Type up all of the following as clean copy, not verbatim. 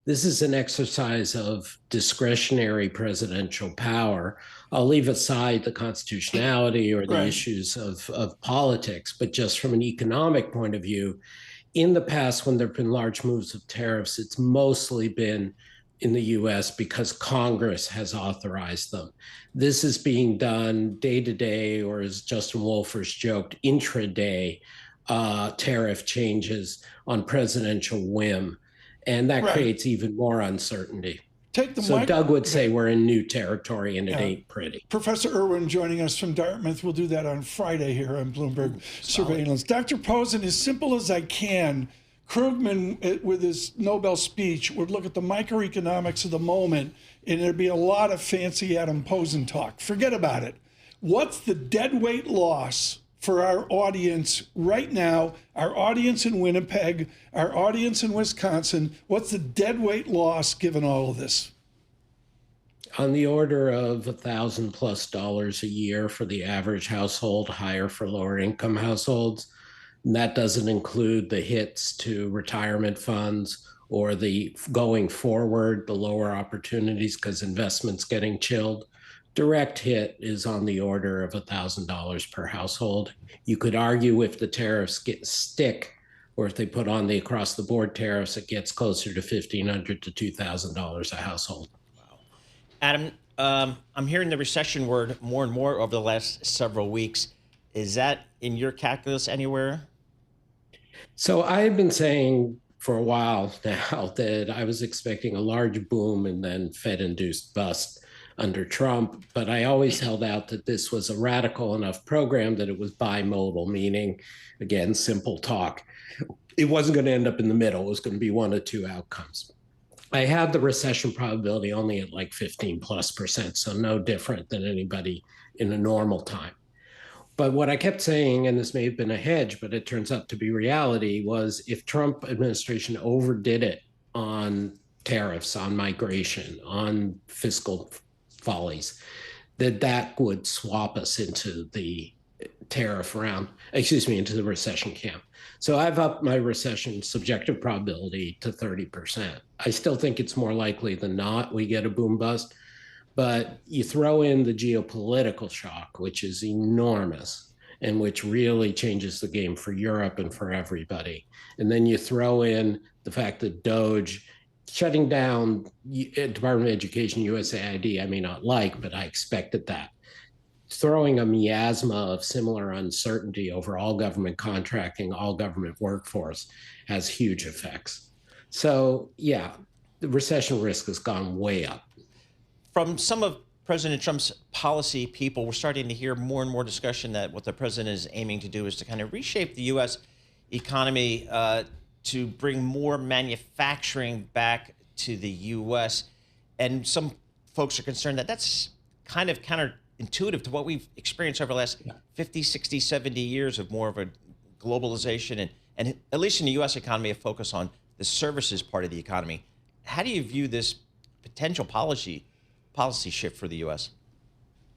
This is an exercise of discretionary presidential power. I'll leave aside the constitutionality or the Right. issues of politics, but just from an economic point of view, in the past, when there have been large moves of tariffs, it's mostly been in the US because Congress has authorized them. This is being done day to day, or as Justin Wolfers joked, intraday tariff changes on presidential whim. And that Right. creates even more uncertainty. Take the So mic. Doug would say Okay. we're in new territory and it Yeah. ain't pretty. Professor Irwin joining us from Dartmouth. We'll do that on Friday here on Bloomberg Ooh, solid. Surveillance. Dr. Posen, as simple as I can, Krugman, with his Nobel speech, would look at the microeconomics of the moment, and there'd be a lot of fancy Adam Posen talk. Forget about it. What's the deadweight loss for our audience right now, our audience in Winnipeg, our audience in Wisconsin? What's the deadweight loss given all of this? On the order of $1,000+ a year for the average household, higher for lower income households. And that doesn't include the hits to retirement funds or the going forward, the lower opportunities because investments getting chilled. Direct hit is on the order of $1,000 per household. You could argue if the tariffs get stick, or if they put on the across the board tariffs, it gets closer to $1,500 to $2,000 a household. Adam, I'm hearing the recession word more and more over the last several weeks. Is that in your calculus anywhere? So I've been saying for a while now that I was expecting a large boom and then Fed induced bust under Trump. But I always held out that this was a radical enough program that it was bimodal, meaning, again, simple talk. It wasn't going to end up in the middle. It was going to be one of two outcomes. I had the recession probability only at like 15+%, so no different than anybody in a normal time. But what I kept saying, and this may have been a hedge, but it turns out to be reality, was if Trump administration overdid it on tariffs, on migration, on fiscal follies, that would swap us into the tariff round, excuse me, into the recession camp. So I've upped my recession subjective probability to 30%. I still think it's more likely than not we get a boom bust, but you throw in the geopolitical shock, which is enormous and which really changes the game for Europe and for everybody. And then you throw in the fact that Doge shutting down Department of Education, USAID, I may not like, but I expected that. Throwing a miasma of similar uncertainty over all government contracting, all government workforce has huge effects. So, yeah, the recession risk has gone way up. From some of President Trump's policy people, we're starting to hear more and more discussion that what the president is aiming to do is to kind of reshape the U.S. economy to bring more manufacturing back to the U.S. And some folks are concerned that that's kind of counterintuitive to what we've experienced over the last 50, 60, 70 years of more of a globalization and at least in the U.S. economy, a focus on the services part of the economy. How do you view this potential policy shift for the U.S.?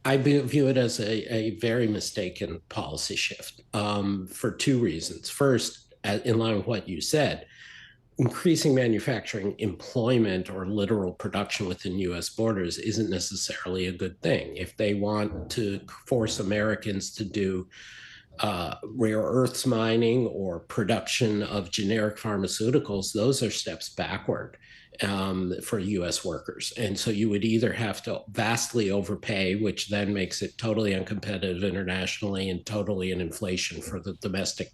I view it as a very mistaken policy shift for two reasons. First, in line with what you said, increasing manufacturing employment or literal production within US borders isn't necessarily a good thing. If they want to force Americans to do rare earths mining or production of generic pharmaceuticals, those are steps backward for US workers. And so you would either have to vastly overpay, which then makes it totally uncompetitive internationally and totally an inflation for the domestic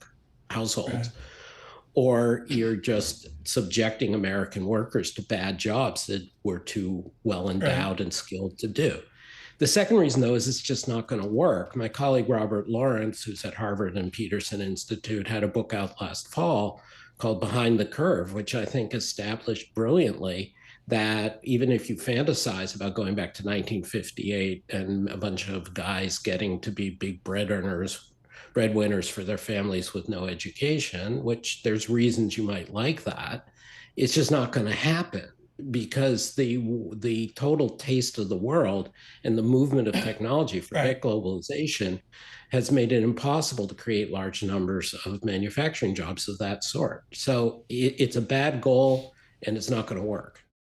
households, or you're just subjecting American workers to bad jobs that we're too well Right. endowed and skilled to do. The second reason, though, is it's just not going to work. My colleague Robert Lawrence, who's at Harvard and Peterson Institute, had a book out last fall called Behind the Curve, which I think established brilliantly that even if you fantasize about going back to 1958 and a bunch of guys getting to be big breadwinners for their families with no education, which there's reasons you might like that, it's just not going to happen because the total taste of the world and the movement of technology, Right. forget globalization, has made it impossible to create large numbers of manufacturing jobs of that sort. So it's a bad goal. and it's not going to work.